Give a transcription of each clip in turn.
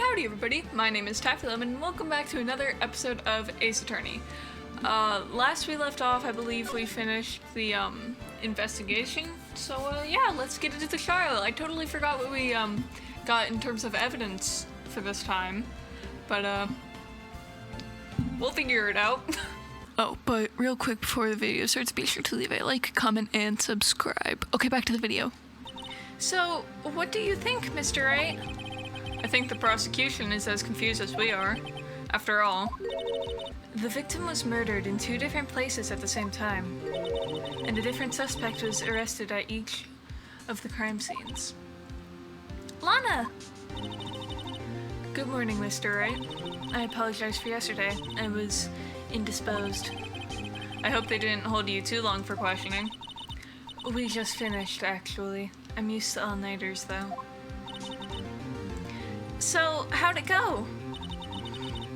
Howdy everybody, my name is Taffylum and welcome back to another episode of Ace Attorney. Last we left off, I believe we finished the investigation, so yeah, let's get into the trial. I totally forgot what we got in terms of evidence for this time, but we'll figure it out. Oh, but real quick before the video starts, be sure to leave a like, comment, and subscribe. Okay, back to the video. So, what do you think, Mr. Wright? I think the prosecution is as confused as we are. After all, the victim was murdered in 2 different places at the same time, and a different suspect was arrested at each of the crime scenes. Lana! Good morning, Mr. Wright. I apologize for yesterday. I was indisposed. I hope they didn't hold you too long for questioning. We just finished, actually. I'm used to all-nighters, though. So, how'd it go?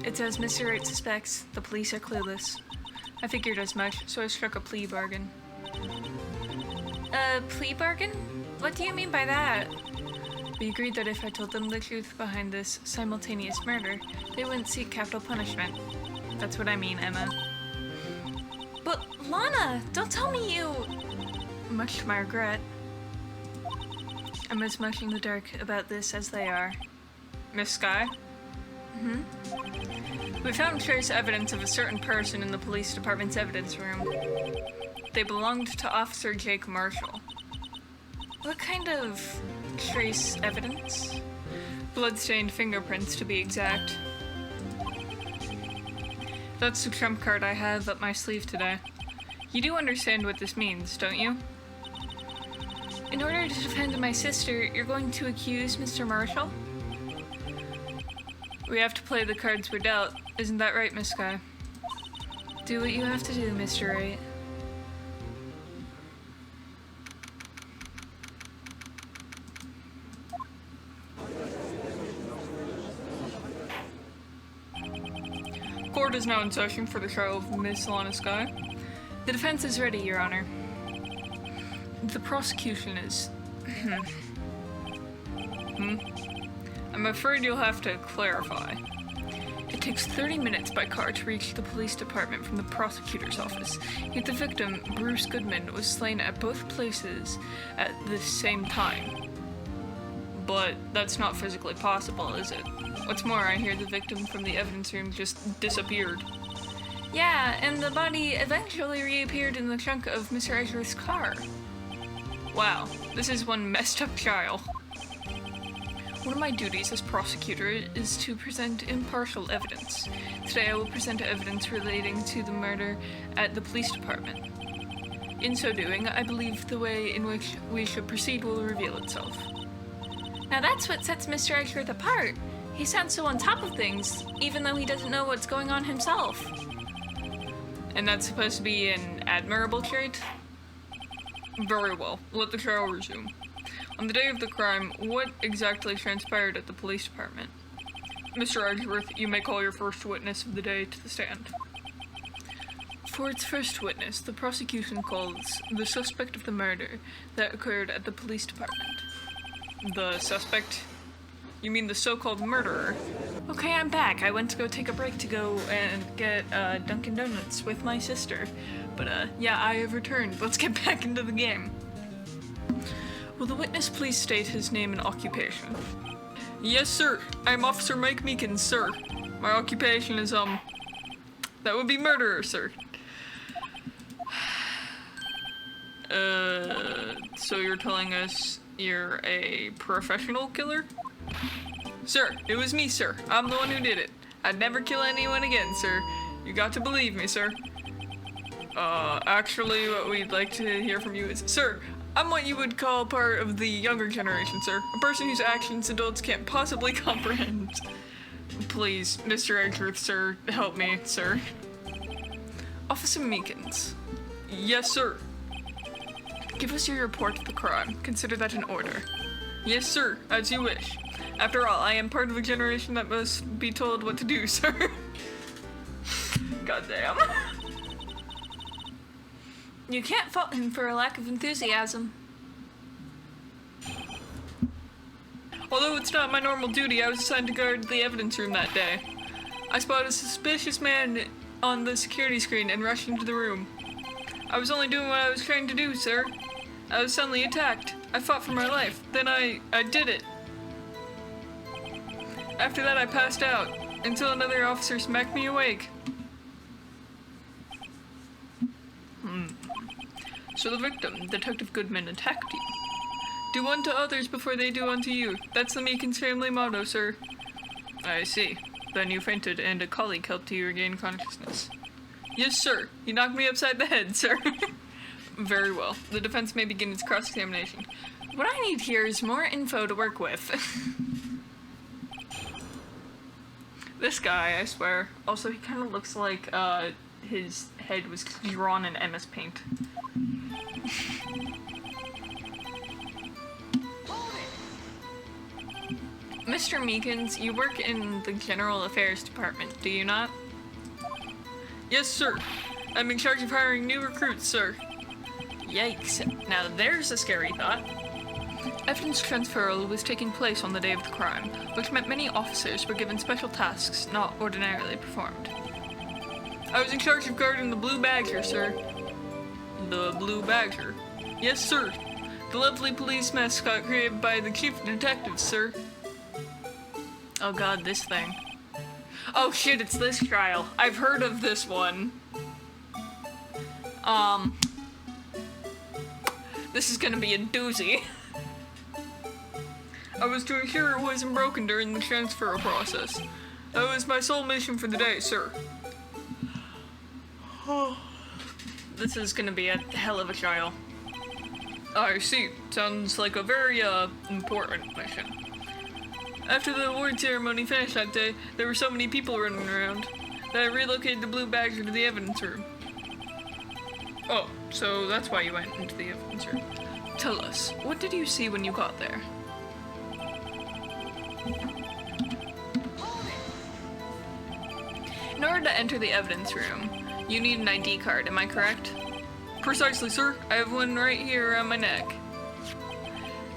It's as Mr. Wright suspects. The police are clueless. I figured as much, so I struck a plea bargain. A plea bargain? What do you mean by that? We agreed that if I told them the truth behind this simultaneous murder, they wouldn't seek capital punishment. That's what I mean, Emma. But, Lana, don't tell me you... Much to my regret. I'm as much in the dark about this as they are. Miss Skye? We found trace evidence of a certain person in the police department's evidence room. They belonged to Officer Jake Marshall. What kind of trace evidence? Blood-stained fingerprints, to be exact. That's the trump card I have up my sleeve today. You do understand what this means, don't you? In order to defend my sister, you're going to accuse Mr. Marshall? We have to play the cards we're dealt. Isn't that right, Miss Skye? Do what you have to do, Mr. Wright. Court is now in session for the trial of Miss Lana Skye. The defense is ready, Your Honor. The prosecution is... I'm afraid you'll have to clarify. It takes 30 minutes by car to reach the police department from the prosecutor's office, yet the victim, Bruce Goodman, was slain at both places at the same time. But that's not physically possible, is it? What's more, I hear the victim from the evidence room just disappeared. Yeah, and the body eventually reappeared in the trunk of Mr. Edgeworth's car. Wow, this is one messed up trial. One of my duties as prosecutor is to present impartial evidence. Today I will present evidence relating to the murder at the police department. In so doing, I believe the way in which we should proceed will reveal itself. Now that's what sets Mr. Edgeworth apart. He sounds so on top of things, even though he doesn't know what's going on himself. And that's supposed to be an admirable trait? Very well. Let the trial resume. On the day of the crime, what exactly transpired at the police department? Mr. Edgeworth, you may call your first witness of the day to the stand. For its first witness, the prosecution calls the suspect of the murder that occurred at the police department. The suspect? You mean the so-called murderer? Okay, I'm back. I went to go take a break to go and get Dunkin' Donuts with my sister. But yeah, I have returned. Let's get back into the game. Will the witness please state his name and occupation? Yes, sir. I'm Officer Mike Meekins, sir. My occupation is, that would be murderer, sir. So you're telling us you're a professional killer? Sir, it was me, sir. I'm the one who did it. I'd never kill anyone again, sir. You got to believe me, sir. Actually, what we'd like to hear from you is, sir, I'm what you would call part of the younger generation, sir. A person whose actions adults can't possibly comprehend. Please, Mr. Edgeworth, sir, help me, sir. Officer Meekins. Yes, sir. Give us your report of the crime. Consider that an order. Yes, sir, as you wish. After all, I am part of a generation that must be told what to do, sir. Goddamn. You can't fault him for a lack of enthusiasm. Although it's not my normal duty, I was assigned to guard the evidence room that day. I spotted a suspicious man on the security screen and rushed into the room. I was only doing what I was trained to do, sir. I was suddenly attacked. I fought for my life. Then I did it. After that, I passed out until another officer smacked me awake. So the victim, Detective Goodman, attacked you. Do unto others before they do unto you. That's the Meekins family motto, sir. I see. Then you fainted and a colleague helped you regain consciousness. Yes, sir. He knocked me upside the head, sir. Very well. The defense may begin its cross-examination. What I need here is more info to work with. This guy, I swear. Also, he kind of looks like his head was drawn in MS Paint. Mr. Meekins, you work in the General Affairs Department, do you not? Yes, sir. I'm in charge of hiring new recruits, sir. Yikes. Now there's a scary thought. Evidence transferal was taking place on the day of the crime, which meant many officers were given special tasks not ordinarily performed. I was in charge of guarding the Blue Badger, sir. The Blue Badger? Yes, sir. The lovely police mascot created by the chief detective, sir. Oh god, this thing. Oh shit, it's this trial. I've heard of this one. This is gonna be a doozy. I was to ensure it wasn't broken during the transfer process. That was my sole mission for the day, sir. This is gonna be a hell of a trial. I see. Sounds like a very, important mission. After the award ceremony finished that day, there were so many people running around that I relocated the Blue Badger to the evidence room. Oh, so that's why you went into the evidence room. Tell us, what did you see when you got there? In order to enter the evidence room, you need an ID card, am I correct? Precisely, sir. I have one right here around my neck.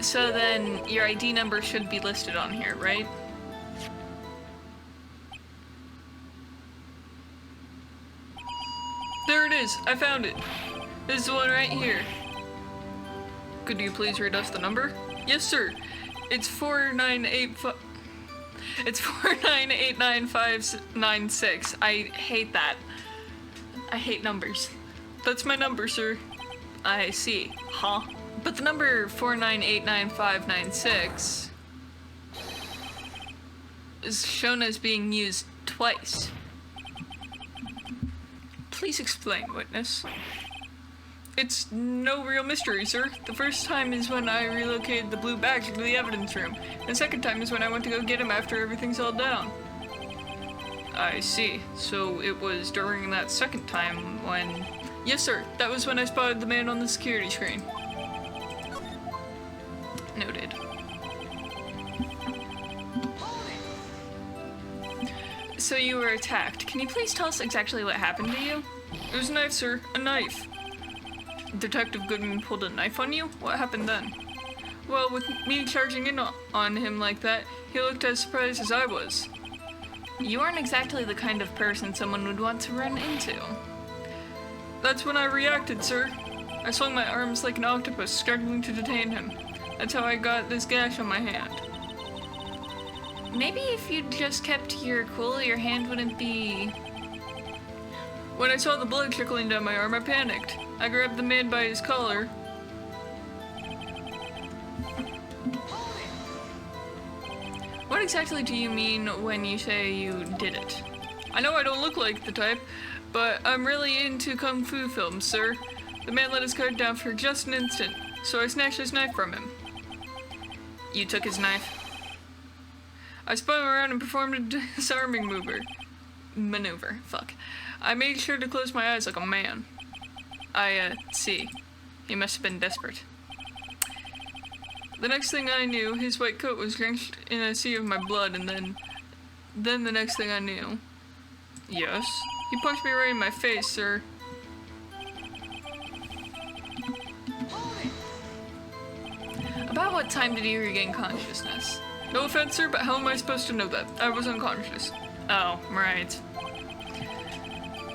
So then, your ID number should be listed on here, right? There it is! I found it! This is the one right here. Could you please read us the number? Yes, sir. It's 4985... It's 4989596. I hate that. I hate numbers. That's my number, sir. I see. Huh? But the number 4989596 is shown as being used twice. Please explain, witness. It's no real mystery, sir. The first time is when I relocated the Blue Badger to the evidence room. The second time is when I went to go get him after everything's all down. I see. So it was during that second time when... Yes, sir. That was when I spotted the man on the security screen. Noted. So you were attacked. Can you please tell us exactly what happened to you? It was a knife, sir. A knife. Detective Goodman pulled a knife on you? What happened then? Well, with me charging in on him like that, he looked as surprised as I was. You aren't exactly the kind of person someone would want to run into. That's when I reacted, sir. I swung my arms like an octopus, struggling to detain him. That's how I got this gash on my hand. Maybe if you'd just kept your cool, your hand wouldn't be... When I saw the blood trickling down my arm, I panicked. I grabbed the man by his collar. What exactly do you mean when you say you did it? I know I don't look like the type, but I'm really into kung fu films, sir. The man let his guard down for just an instant, so I snatched his knife from him. You took his knife? I spun around and performed a disarming maneuver. Fuck. I made sure to close my eyes like a man. I see. He must have been desperate. The next thing I knew, his white coat was drenched in a sea of my blood, and then the next thing I knew... Yes? He punched me right in my face, sir. About what time did you regain consciousness? No offense, sir, but how am I supposed to know that? I was unconscious. Oh, right.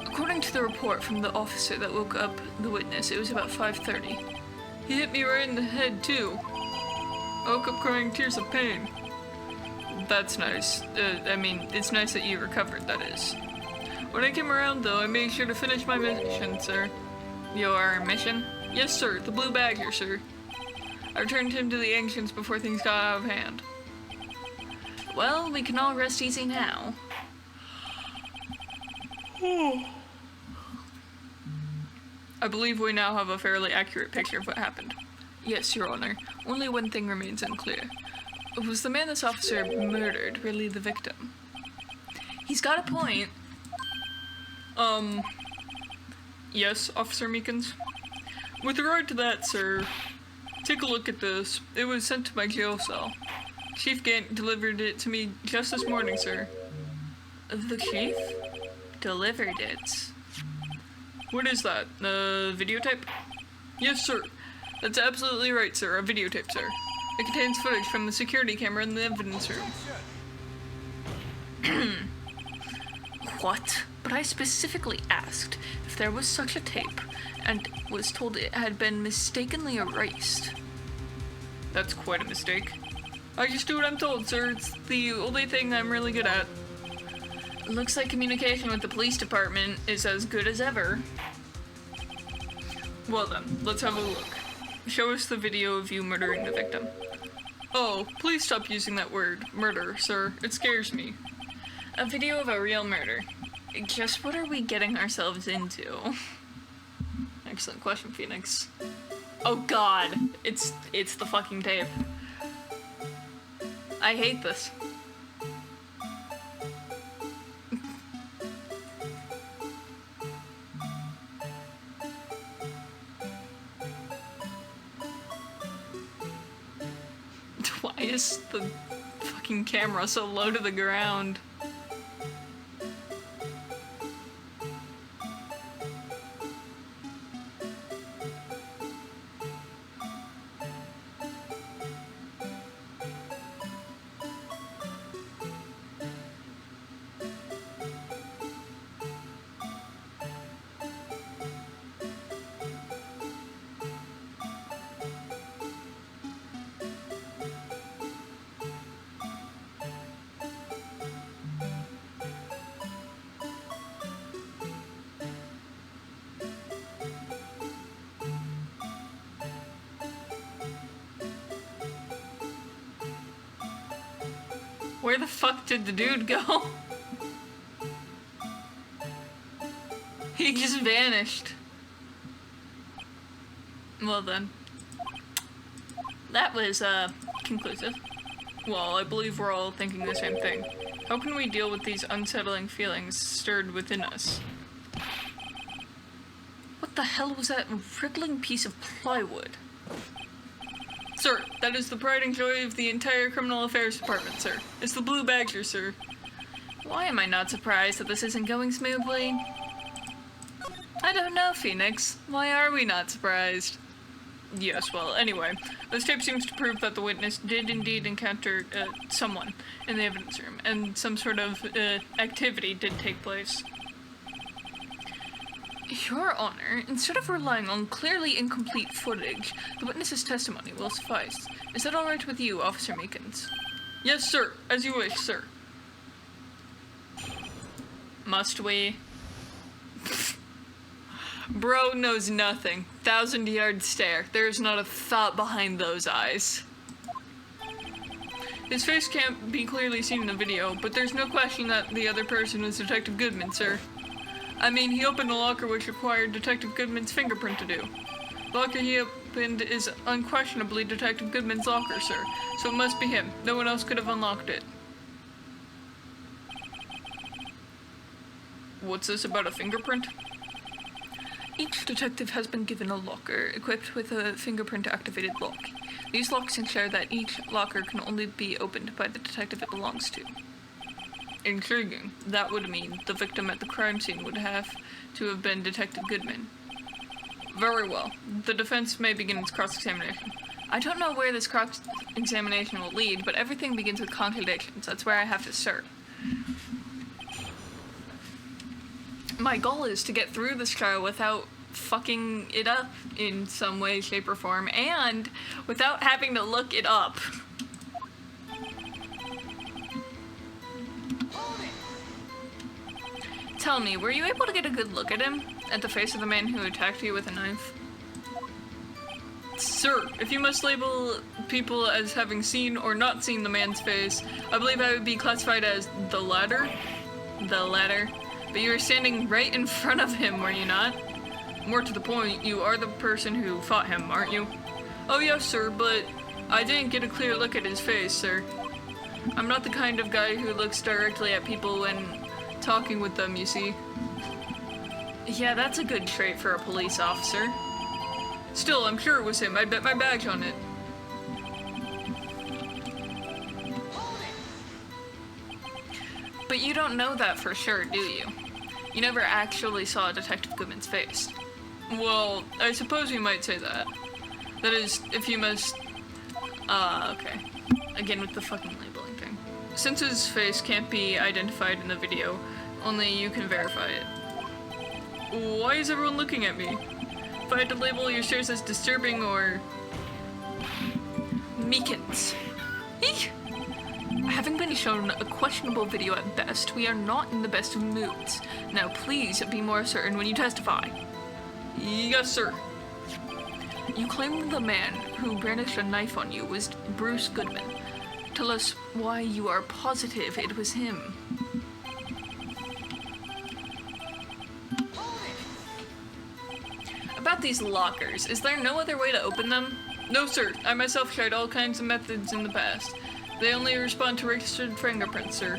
According to the report from the officer that woke up the witness, it was about 5:30. He hit me right in the head, too. I woke up crying tears of pain. That's nice. I mean, it's nice that you recovered, that is. When I came around, though, I made sure to finish my mission, sir. Your mission? Yes, sir. The blue badger, sir. I returned him to the ancients before things got out of hand. Well, we can all rest easy now. I believe we now have a fairly accurate picture of what happened. Yes, Your Honor. Only one thing remains unclear. Was the man this officer murdered really the victim? He's got a point. Yes, Officer Meekins. With regard to that, sir, take a look at this. It was sent to my jail cell. Chief Gant delivered it to me just this morning, sir. The chief? Delivered it. What is that? A videotape? Yes, sir. That's absolutely right, sir. A videotape, sir. It contains footage from the security camera in the evidence room. What? But I specifically asked if there was such a tape, and was told it had been mistakenly erased. That's quite a mistake. I just do what I'm told, sir. It's the only thing I'm really good at. Looks like communication with the police department is as good as ever. Well then, let's have a look. Show us the video of you murdering the victim. Oh, please stop using that word, murder, sir. It scares me. A video of a real murder. Just what are we getting ourselves into? Excellent question, Phoenix. Oh god, it's the fucking tape. I hate this. Why is the fucking camera so low to the ground? Where the fuck did the dude go? He just vanished. Well then. That was, conclusive. Well, I believe we're all thinking the same thing. How can we deal with these unsettling feelings stirred within us? What the hell was that wriggling piece of plywood? Sir, that is the pride and joy of the entire criminal affairs department, sir. It's the blue badger, sir. Why am I not surprised that this isn't going smoothly? I don't know, Phoenix. Why are we not surprised? Yes, well, anyway, this tape seems to prove that the witness did indeed encounter, someone in the evidence room, and some sort of, activity did take place. Your Honor, instead of relying on clearly incomplete footage, the witness's testimony will suffice. Is that alright with you, Officer Meekins? Yes, sir. As you wish, sir. Must we? Bro knows nothing. 1,000-yard stare. There's not a thought behind those eyes. His face can't be clearly seen in the video, but there's no question that the other person was Detective Goodman, sir. I mean, he opened a locker which required Detective Goodman's fingerprint to do. The locker he opened is unquestionably Detective Goodman's locker, sir, so it must be him. No one else could have unlocked it. What's this about a fingerprint? Each detective has been given a locker equipped with a fingerprint-activated lock. These locks ensure that each locker can only be opened by the detective it belongs to. Intriguing. That would mean the victim at the crime scene would have to have been Detective Goodman. Very well. The defense may begin its cross-examination. I don't know where this cross-examination will lead, but everything begins with contradictions. That's where I have to start. My goal is to get through this trial without fucking it up in some way, shape, or form, and without having to look it up. Tell me, were you able to get a good look at him? At the face of the man who attacked you with a knife? Sir, if you must label people as having seen or not seen the man's face, I believe I would be classified as the latter. The latter. But you were standing right in front of him, were you not? More to the point, you are the person who fought him, aren't you? Oh yes, sir, but I didn't get a clear look at his face, sir. I'm not the kind of guy who looks directly at people when talking with them, you see. Yeah, that's a good trait for a police officer. Still, I'm sure it was him. I'd bet my badge on it. But you don't know that for sure, do you? You never actually saw Detective Goodman's face. Well, I suppose you might say that. That is, if you must... okay. Again with the fucking labeling thing. Since his face can't be identified in the video, only you can verify it. Why is everyone looking at me? If I had to label your shares as disturbing or... MEEKINS. Eek! Having been shown a questionable video at best, we are not in the best of moods. Now please be more certain when you testify. Yes, sir. You claim the man who brandished a knife on you was Bruce Goodman. Tell us why you are positive it was him. About these lockers, is there no other way to open them? No, sir. I myself tried all kinds of methods in the past. They only respond to registered fingerprints, sir.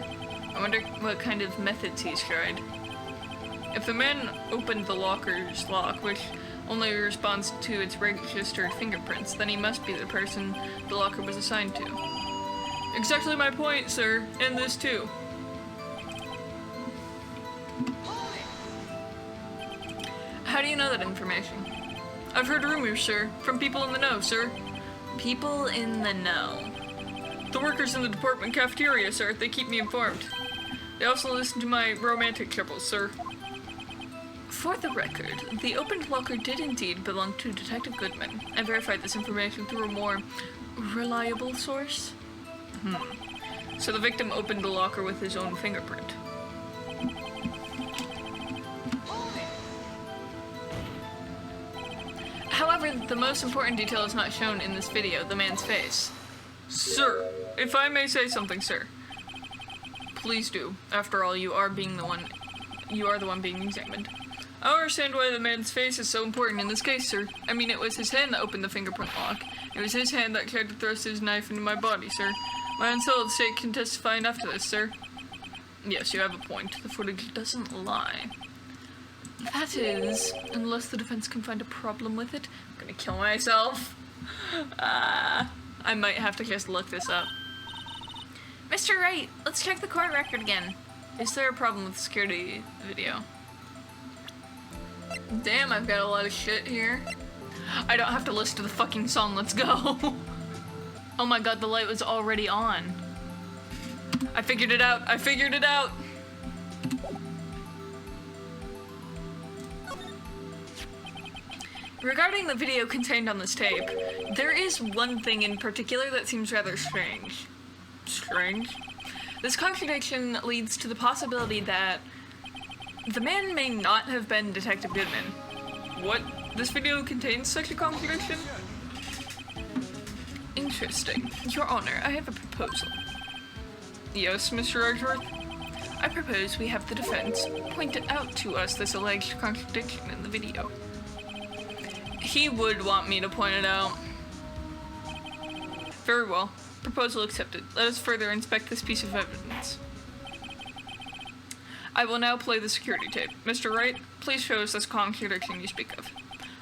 I wonder what kind of methods he's tried. If the man opened the locker's lock, which only responds to its registered fingerprints, then he must be the person the locker was assigned to. Exactly my point, sir, and this too. How do you know that information? I've heard rumors, sir, from people in the know, sir. People in the know. The workers in the department cafeteria, sir. They keep me informed. They also listen to my romantic troubles, sir. For the record, the opened locker did indeed belong to Detective Goodman. I verified this information through a more reliable source. So the victim opened the locker with his own fingerprint. However, the most important detail is not shown in this video, the man's face. Sir, if I may say something, sir. Please do. After all, you are the one being examined. I understand why the man's face is so important in this case, sir. I mean, it was his hand that opened the fingerprint lock. It was his hand that tried to thrust his knife into my body, sir. My unsullied state can testify enough to this, sir. Yes, you have a point. The footage doesn't lie. That is, unless the defense can find a problem with it. I'm gonna kill myself. I might have to just look this up. Mr. Wright, let's check the court record again. Is there a problem with the security video? Damn, I've got a lot of shit here. I don't have to listen to the fucking song, let's go. Oh my god, the light was already on. I figured it out, I figured it out! Regarding the video contained on this tape, there is one thing in particular that seems rather strange. Strange? This contradiction leads to the possibility that the man may not have been Detective Goodman. What? This video contains such a contradiction? Interesting. Your Honor, I have a proposal. Yes, Mr. Edgeworth? I propose we have the defense point out to us this alleged contradiction in the video. He would want me to point it out. Very well. Proposal accepted. Let us further inspect this piece of evidence. I will now play the security tape. Mr. Wright, please show us this contradiction you speak of.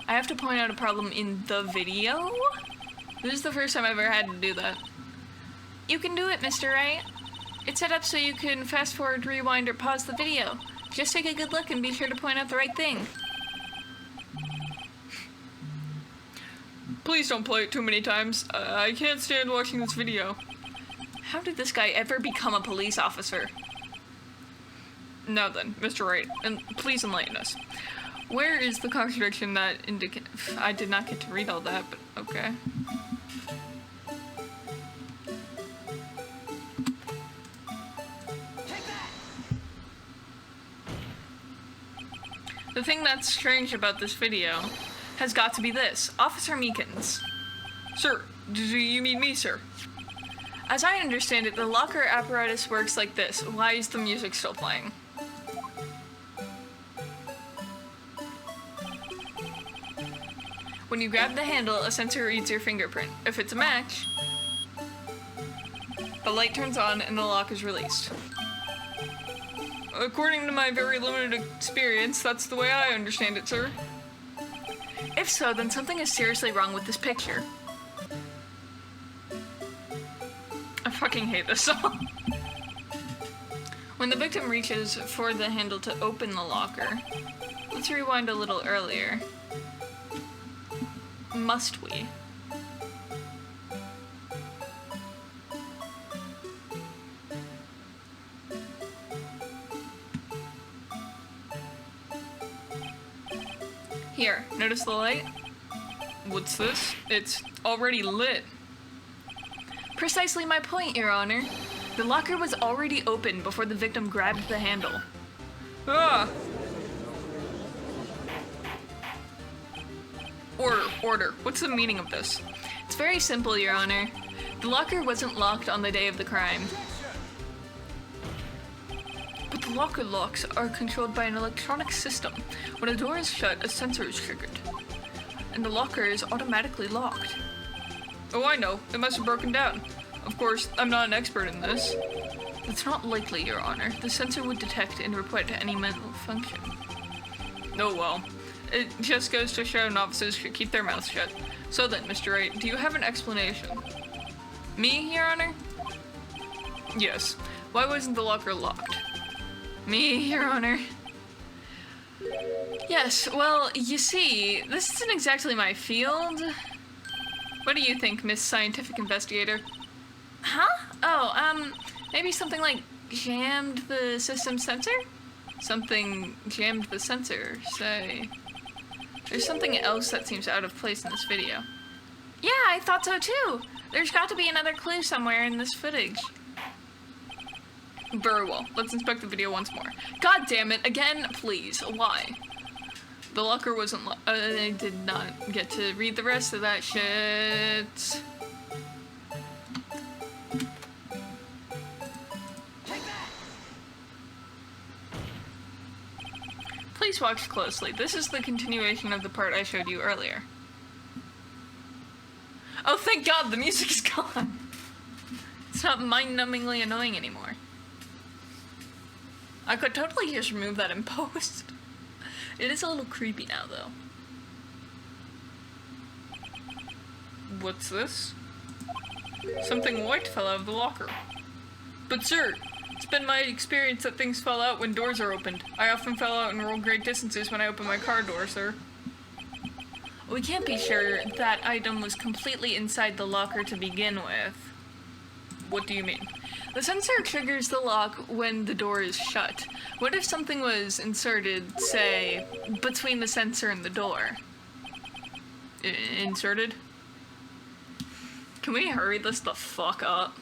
I have to point out a problem in the video? This is the first time I've ever had to do that. You can do it, Mr. Wright. It's set up so you can fast forward, rewind, or pause the video. Just take a good look and be sure to point out the right thing. Please don't play it too many times. I can't stand watching this video. How did this guy ever become a police officer? Now then, Mr. Wright, and please enlighten us. Where is the contradiction that indicates... I did not get to read all that, but okay. The thing that's strange about this video has got to be this. Officer Meekins. Sir, do you mean me, sir? As I understand it, the locker apparatus works like this. Why is the music still playing? When you grab the handle, a sensor reads your fingerprint. If it's a match, the light turns on and the lock is released. According to my very limited experience, that's the way I understand it, sir. If so, then something is seriously wrong with this picture. I fucking hate this song. When the victim reaches for the handle to open the locker, let's rewind a little earlier. Must we? Here, notice the light? What's this? It's already lit. Precisely my point, Your Honor. The locker was already open before the victim grabbed the handle. Ah! Order. What's the meaning of this? It's very simple, Your Honor. The locker wasn't locked on the day of the crime. But the locker locks are controlled by an electronic system. When a door is shut, a sensor is triggered. And the locker is automatically locked. Oh, I know. It must have broken down. Of course, I'm not an expert in this. It's not likely, Your Honor. The sensor would detect and report to any malfunction. Oh well. It just goes to show novices should keep their mouths shut. So then, Mr. Wright, do you have an explanation? Me, Your Honor? Yes. Why wasn't the locker locked? Me, Your Honor. Yes, well, you see, this isn't exactly my field. What do you think, Miss Scientific Investigator? Huh? Oh, maybe something like jammed the system sensor? Something jammed the sensor, say. There's something else that seems out of place in this video. Yeah, I thought so too. There's got to be another clue somewhere in this footage. Very well. Let's inspect the video once more. God damn it, again, please. Why? The locker wasn't I did not get to read the rest of that shit. Please watch closely. This is the continuation of the part I showed you earlier. Oh, thank God, the music is gone. It's not mind-numbingly annoying anymore. I could totally just remove that in post. It is a little creepy now, though. What's this? Something white fell out of the locker. But sir, it's been my experience that things fall out when doors are opened. I often fell out and roll great distances when I open my car door, sir. We can't be sure that item was completely inside the locker to begin with. What do you mean? The sensor triggers the lock when the door is shut. What if something was inserted, say, between the sensor and the door? Inserted? Can we hurry this the fuck up?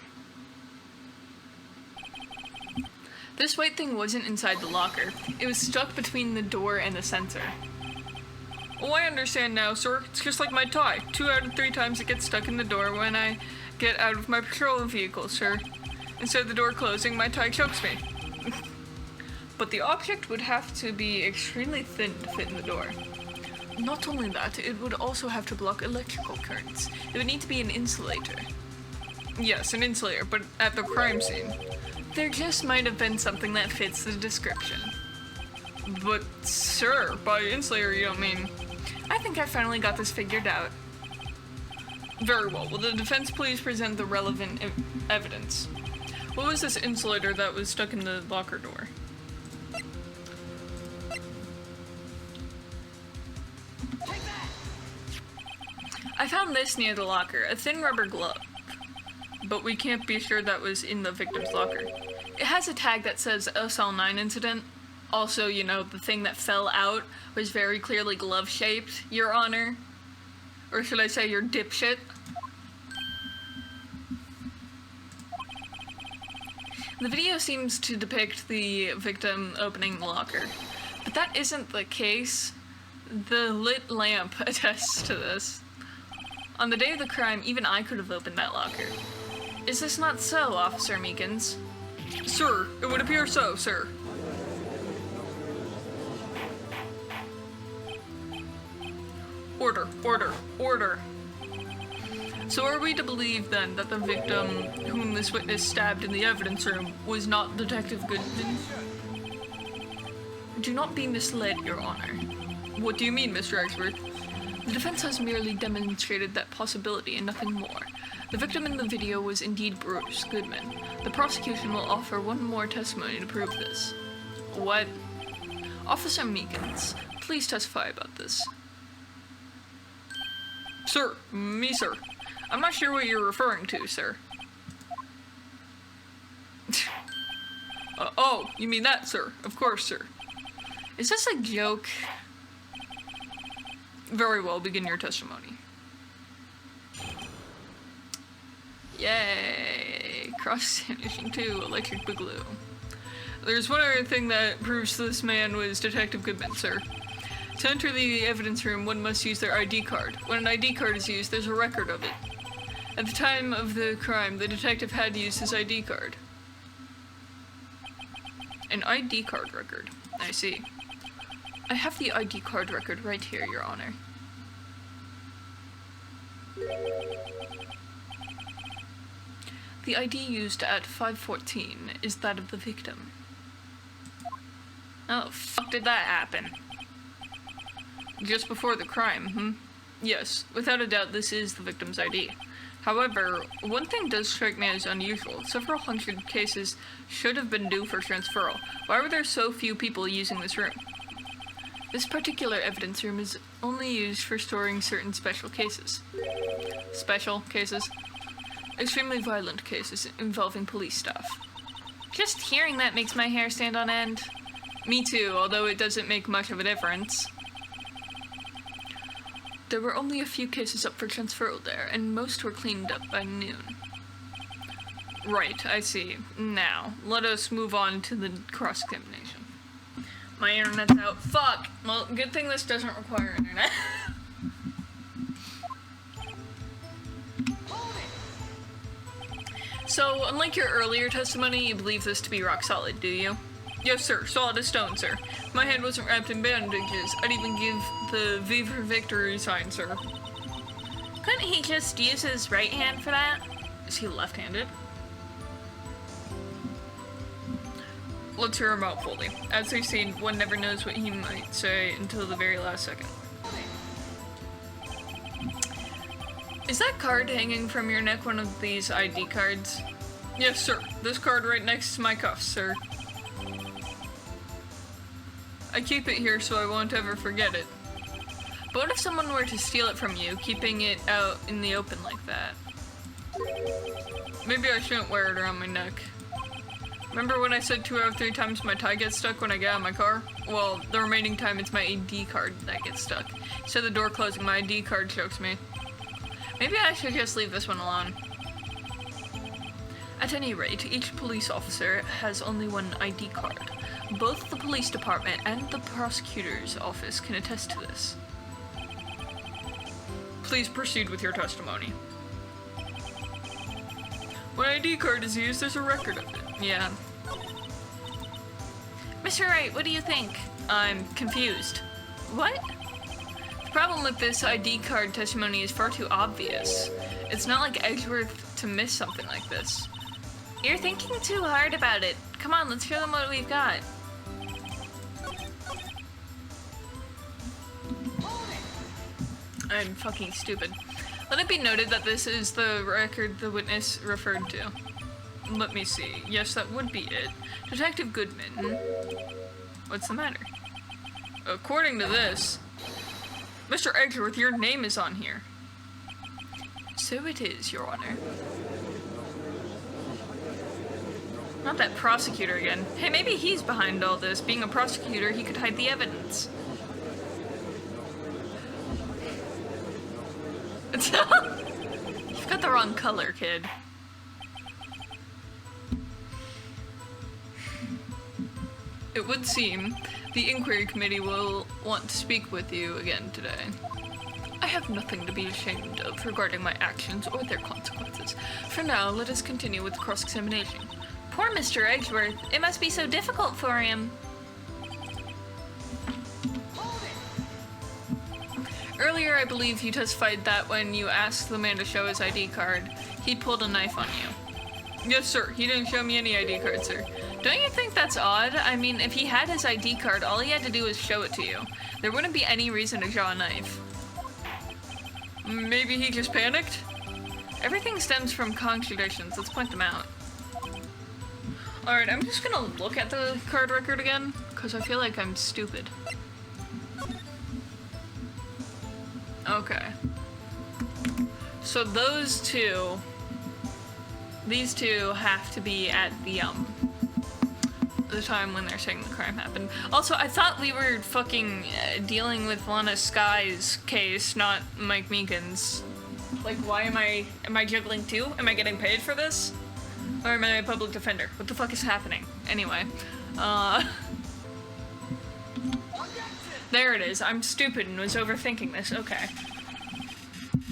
This white thing wasn't inside the locker. It was stuck between the door and the sensor. Oh, I understand now, sir. It's just like my tie. 2 out of 3 times it gets stuck in the door when I get out of my patrol vehicle, sir. Instead of the door closing, my tie chokes me. But the object would have to be extremely thin to fit in the door. Not only that, it would also have to block electrical currents. It would need to be an insulator. Yes, an insulator, but at the crime scene. There just might have been something that fits the description. But, sir, by insulator you don't mean... I think I finally got this figured out. Very well. Will the defense please present the relevant evidence? What was this insulator that was stuck in the locker door? I found this near the locker, a thin rubber glove. But we can't be sure that was in the victim's locker. It has a tag that says SL9 incident. Also, you know, the thing that fell out was very clearly glove-shaped, Your Honor. Or should I say, your dipshit? The video seems to depict the victim opening the locker, but that isn't the case. The lit lamp attests to this. On the day of the crime, even I could have opened that locker. Is this not so, Officer Meekins? Sir, it would appear so, sir. Order, order, order. So are we to believe then that the victim whom this witness stabbed in the evidence room was not Detective Goodman? Do not be misled, Your Honor. What do you mean, Mr. Exworth? The defense has merely demonstrated that possibility and nothing more. The victim in the video was indeed Bruce Goodman. The prosecution will offer one more testimony to prove this. What? Officer Meekins, please testify about this. Sir, me, sir. I'm not sure what you're referring to, sir. Oh, you mean that, sir? Of course, sir. Is this a joke? Very well, begin your testimony. Yay! Cross-examination 2, electric boogaloo. There's one other thing that proves this man was Detective Goodman, sir. To enter the evidence room, one must use their ID card. When an ID card is used, there's a record of it. At the time of the crime, the detective had used his ID card. An ID card record. I see. I have the ID card record right here, Your Honor. The ID used at 5:14 is that of the victim. How the fuck did that happen? Just before the crime, Yes, without a doubt this is the victim's ID. However, one thing does strike me as unusual. Several hundred cases should have been due for transferal. Why were there so few people using this room? This particular evidence room is only used for storing certain special cases. Special cases? Extremely violent cases involving police staff. Just hearing that makes my hair stand on end. Me too, although it doesn't make much of a difference. There were only a few cases up for transferal there, and most were cleaned up by noon. Right, I see. Now, let us move on to the cross-examination. My internet's out. Fuck! Well, good thing this doesn't require internet. So, unlike your earlier testimony, you believe this to be rock solid, do you? Yes, sir. Solid as stone, sir. If my head wasn't wrapped in bandages, I'd even give the V for Victory sign, sir. Couldn't he just use his right hand for that? Is he left-handed? Let's hear him out fully. As we've seen, one never knows what he might say until the very last second. Is that card hanging from your neck one of these ID cards? Yes, sir. This card right next to my cuffs, sir. I keep it here so I won't ever forget it. But what if someone were to steal it from you, keeping it out in the open like that? Maybe I shouldn't wear it around my neck. Remember when I said 2 out of 3 times my tie gets stuck when I get out of my car? Well, the remaining time it's my ID card that gets stuck. So the door closing, my ID card chokes me. Maybe I should just leave this one alone. At any rate, each police officer has only one ID card. Both the police department and the prosecutor's office can attest to this. Please proceed with your testimony. When ID card is used, there's a record of it. Yeah. Mr. Wright, what do you think? I'm confused. What? The problem with this ID card testimony is far too obvious. It's not like Edgeworth to miss something like this. You're thinking too hard about it. Come on, let's show them what we've got. I'm fucking stupid. Let it be noted that this is the record the witness referred to. Let me see. Yes, that would be it. Detective Goodman. What's the matter? According to this, Mr. Edgeworth, your name is on here. So it is, Your Honor. Not that prosecutor again. Hey, maybe he's behind all this. Being a prosecutor, he could hide the evidence. You've got the wrong color, kid. It would seem the inquiry committee will want to speak with you again today. I have nothing to be ashamed of regarding my actions or their consequences. For now, let us continue with the cross-examination. Poor Mr. Eggsworth. It must be so difficult for him. Earlier, I believe you testified that when you asked the man to show his ID card, he pulled a knife on you. Yes, sir. He didn't show me any ID card, sir. Don't you think that's odd? I mean, if he had his ID card, all he had to do was show it to you. There wouldn't be any reason to draw a knife. Maybe he just panicked? Everything stems from contradictions. Let's point them out. Alright, I'm just gonna look at the card record again, because I feel like I'm stupid. Okay. So those two... These two have to be at the time when they're saying the crime happened. Also, I thought we were fucking dealing with Lana Sky's case, not Mike Meekins. Like, why am I juggling two? Am I getting paid for this? Or am I a public defender? What the fuck is happening? Anyway, there it is. I'm stupid and was overthinking this. Okay.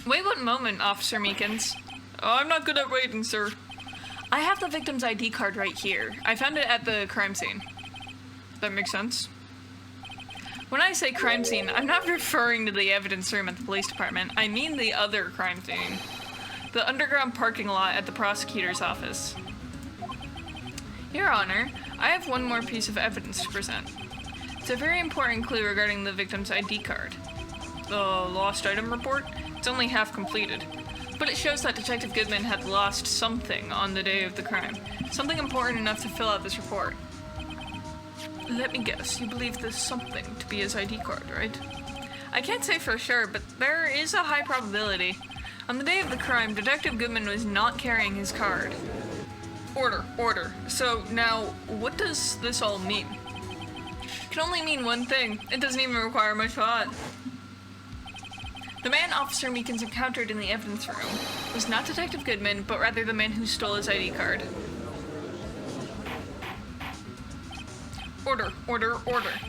Wait one moment, Officer Meekins. Oh, I'm not good at waiting, sir. I have the victim's ID card right here. I found it at the crime scene. That makes sense. When I say crime scene, I'm not referring to the evidence room at the police department. I mean the other crime scene. The underground parking lot at the prosecutor's office. Your Honor, I have one more piece of evidence to present. It's a very important clue regarding the victim's ID card. The lost item report? It's only half completed. But it shows that Detective Goodman had lost something on the day of the crime. Something important enough to fill out this report. Let me guess, you believe this something to be his ID card, right? I can't say for sure, but there is a high probability. On the day of the crime, Detective Goodman was not carrying his card. Order. So now, what does this all mean? It can only mean one thing. It doesn't even require much thought. The man Officer Meekins encountered in the evidence room was not Detective Goodman, but rather the man who stole his ID card. Order.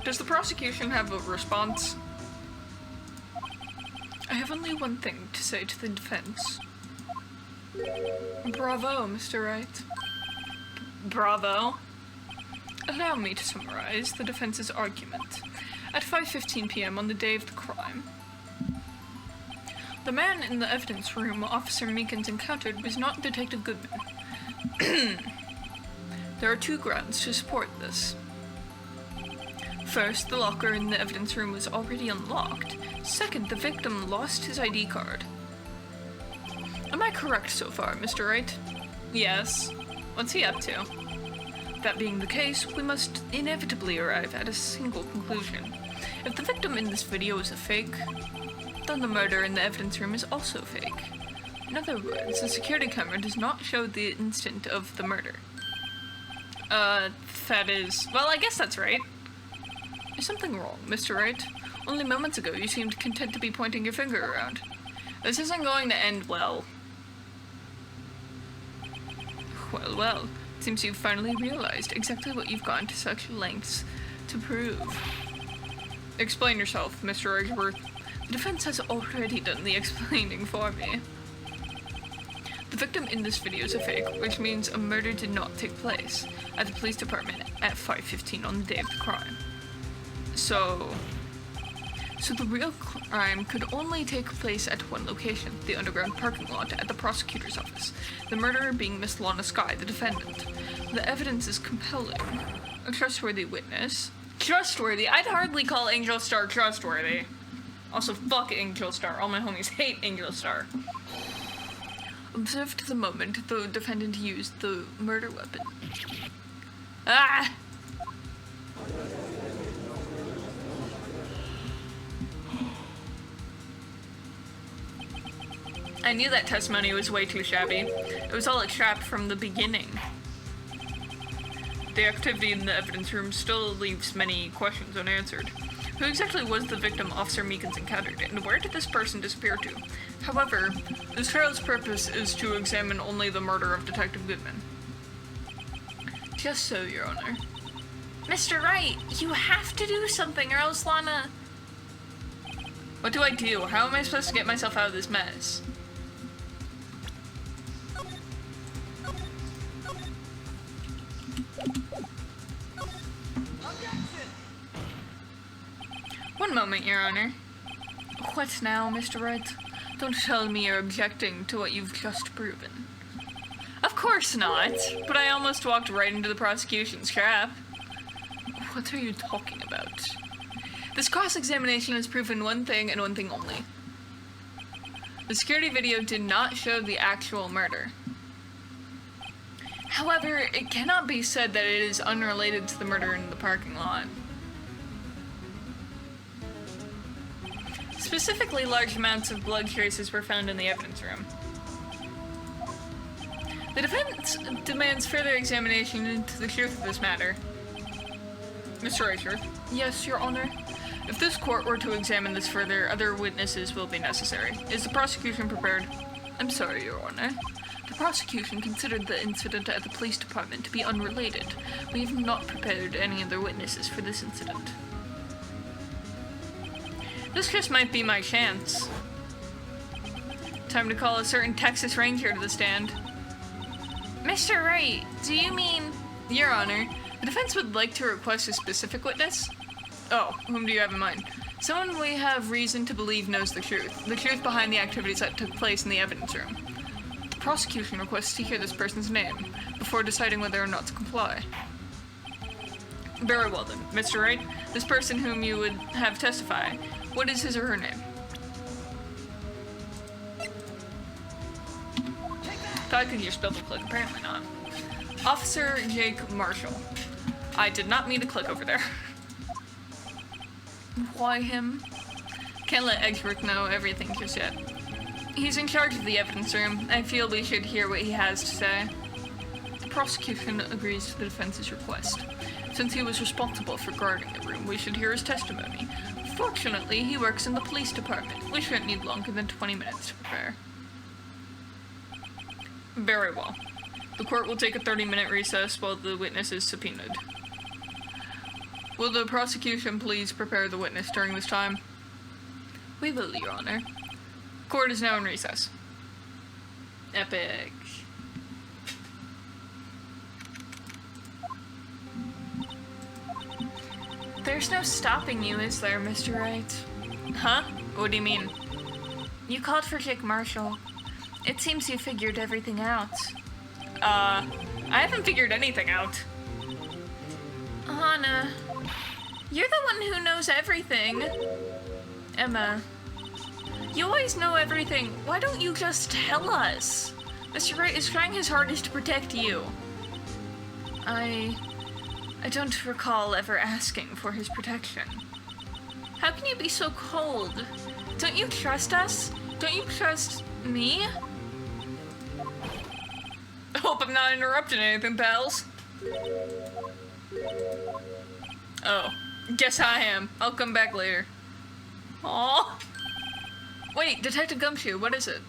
Does the prosecution have a response? I have only one thing to say to the defense. Bravo, Mr. Wright. Bravo. Allow me to summarize the defense's argument. At 5:15 p.m. on the day of the crime, the man in the evidence room Officer Meekins encountered was not Detective Goodman. There are two grounds to support this. First, the locker in the evidence room was already unlocked. Second, the victim lost his ID card. Am I correct so far, Mr. Wright? Yes. What's he up to? That being the case, we must inevitably arrive at a single conclusion. If the victim in this video is a fake, then the murder in the evidence room is also fake. In other words, the security camera does not show the instant of the murder. That is... well, I guess that's right. Is something wrong, Mr. Wright? Only moments ago you seemed content to be pointing your finger around. This isn't going to end well. Well. It seems you've finally realized exactly what you've gone to such lengths to prove. Explain yourself, Mr. Eggsworth. The defense has already done the explaining for me. The victim in this video is a fake, which means a murder did not take place at the police department at 5:15 on the day of the crime. So the real crime could only take place at one location, the underground parking lot at the prosecutor's office, the murderer being Miss Lana Sky, the defendant. The evidence is compelling. A trustworthy witness. Trustworthy? I'd hardly call Angel Star trustworthy. Also, fuck Angel Star. All my homies hate Angel Star. Observed the moment the defendant used the murder weapon. Ah! I knew that testimony was way too shabby. It was all a trap from the beginning. The activity in the evidence room still leaves many questions unanswered. Who exactly was the victim Officer Meekins encountered, and where did this person disappear to? However, this trial's purpose is to examine only the murder of Detective Goodman. Just so, Your Honor. Mr. Wright, you have to do something or else Lana... What do I do? How am I supposed to get myself out of this mess? One moment, Your Honor. What now, Mr. Wright? Don't tell me you're objecting to what you've just proven. Of course not, but I almost walked right into the prosecution's trap. What are you talking about? This cross-examination has proven one thing and one thing only. The security video did not show the actual murder. However, it cannot be said that it is unrelated to the murder in the parking lot. Specifically, large amounts of blood traces were found in the evidence room. The defense demands further examination into the truth of this matter. Mr. Reichert? Yes, Your Honor. If this court were to examine this further, other witnesses will be necessary. Is the prosecution prepared? I'm sorry, Your Honor. The prosecution considered the incident at the police department to be unrelated. We have not prepared any other witnesses for this incident. This just might be my chance. Time to call a certain Texas Ranger to the stand. Mr. Wright, do you mean... Your Honor, the defense would like to request a specific witness. Oh, whom do you have in mind? Someone we have reason to believe knows the truth behind the activities that took place in the evidence room. The prosecution requests to hear this person's name before deciding whether or not to comply. Very well then, Mr. Wright, this person whom you would have testify, what is his or her name? Thought I could just double click, apparently not. Officer Jake Marshall. I did not mean to click over there. Why him? Can't let Edgeworth know everything just yet. He's in charge of the evidence room. I feel we should hear what he has to say. The prosecution agrees to the defense's request. Since he was responsible for guarding the room, we should hear his testimony. Fortunately, he works in the police department. We shouldn't need longer than 20 minutes to prepare. Very well. The court will take a 30-minute recess while the witness is subpoenaed. Will the prosecution please prepare the witness during this time? We will, Your Honor. Court is now in recess. Epic. There's no stopping you, is there, Mr. Wright? Huh? What do you mean? You called for Jake Marshall. It seems you figured everything out. I haven't figured anything out. Anna, you're the one who knows everything. Emma, you always know everything. Why don't you just tell us? Mr. Wright is trying his hardest to protect you. I don't recall ever asking for his protection. How can you be so cold? Don't you trust us? Don't you trust me? I hope I'm not interrupting anything, pals. Oh, guess I am. I'll come back later. Aww. Wait, Detective Gumshoe, what is it?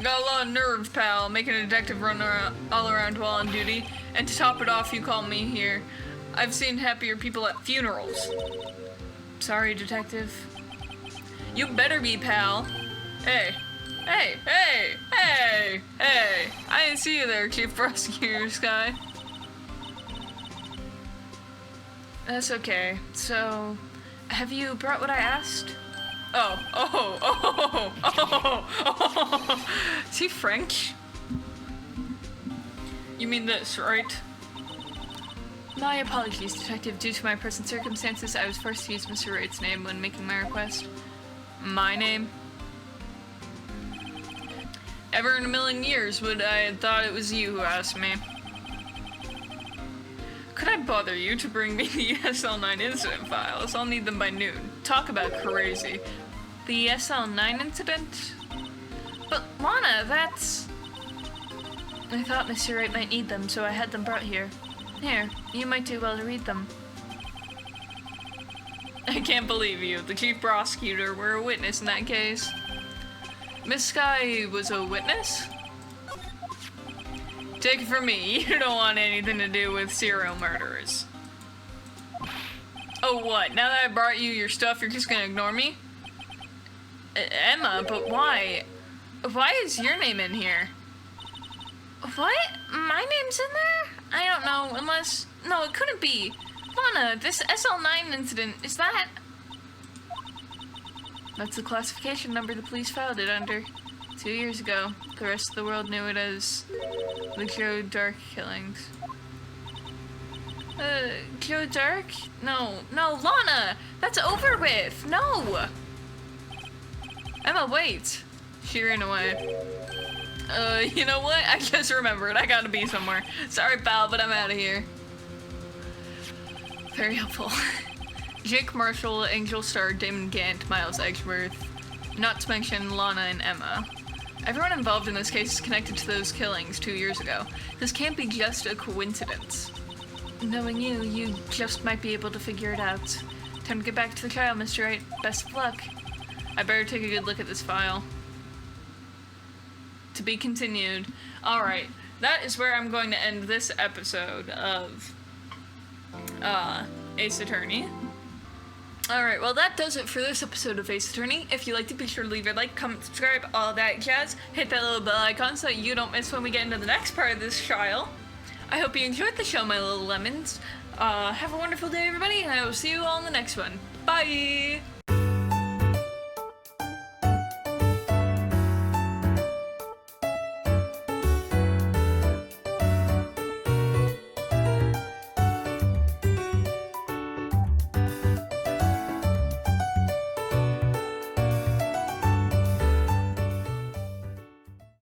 Got a lot of nerves, pal, making a detective run all around while on duty. And to top it off, you call me here. I've seen happier people at funerals. Sorry, Detective. You better be, pal. Hey. Hey, hey, hey, hey. I didn't see you there, Chief Prosecutor Sky. That's okay. So, have you brought what I asked? Oh. Is he French? You mean this, right? My apologies, Detective. Due to my present circumstances, I was forced to use Mr. Wright's name when making my request. My name? Ever in a million years would I have thought it was you who asked me. Could I bother you to bring me the SL9 incident files? I'll need them by noon. Talk about crazy. The SL9 incident? But Lana, that's... I thought Mr. Wright might need them, so I had them brought here. Here, you might do well to read them. I can't believe you. The chief prosecutor were a witness in that case. Miss Sky was a witness? Take it from me, you don't want anything to do with serial murderers. Oh, what? Now that I brought you your stuff, you're just gonna ignore me? Emma, but why? Why is your name in here? What? My name's in there? I don't know, unless... No, it couldn't be. Lana, this SL9 incident, is that... That's the classification number the police filed it under 2 years ago. The rest of the world knew it as the Joe Dark killings. Joe Dark? No, Lana! That's over with! No! Emma, wait! She ran away. You know what? I just remembered. I gotta be somewhere. Sorry, pal, but I'm out of here. Very helpful. Jake Marshall, Angel Star, Damon Gant, Miles Edgeworth. Not to mention Lana and Emma. Everyone involved in this case is connected to those killings 2 years ago. This can't be just a coincidence. Knowing you, you just might be able to figure it out. Time to get back to the trial, Mr. Wright. Best of luck. I better take a good look at this file. To be continued. Alright, that is where I'm going to end this episode of Ace Attorney. Alright, well that does it for this episode of Ace Attorney. If you liked it, be sure to leave a like, comment, subscribe, all that jazz. Hit that little bell icon so that you don't miss when we get into the next part of this trial. I hope you enjoyed the show, my little lemons. Have a wonderful day, everybody, and I will see you all in the next one. Bye!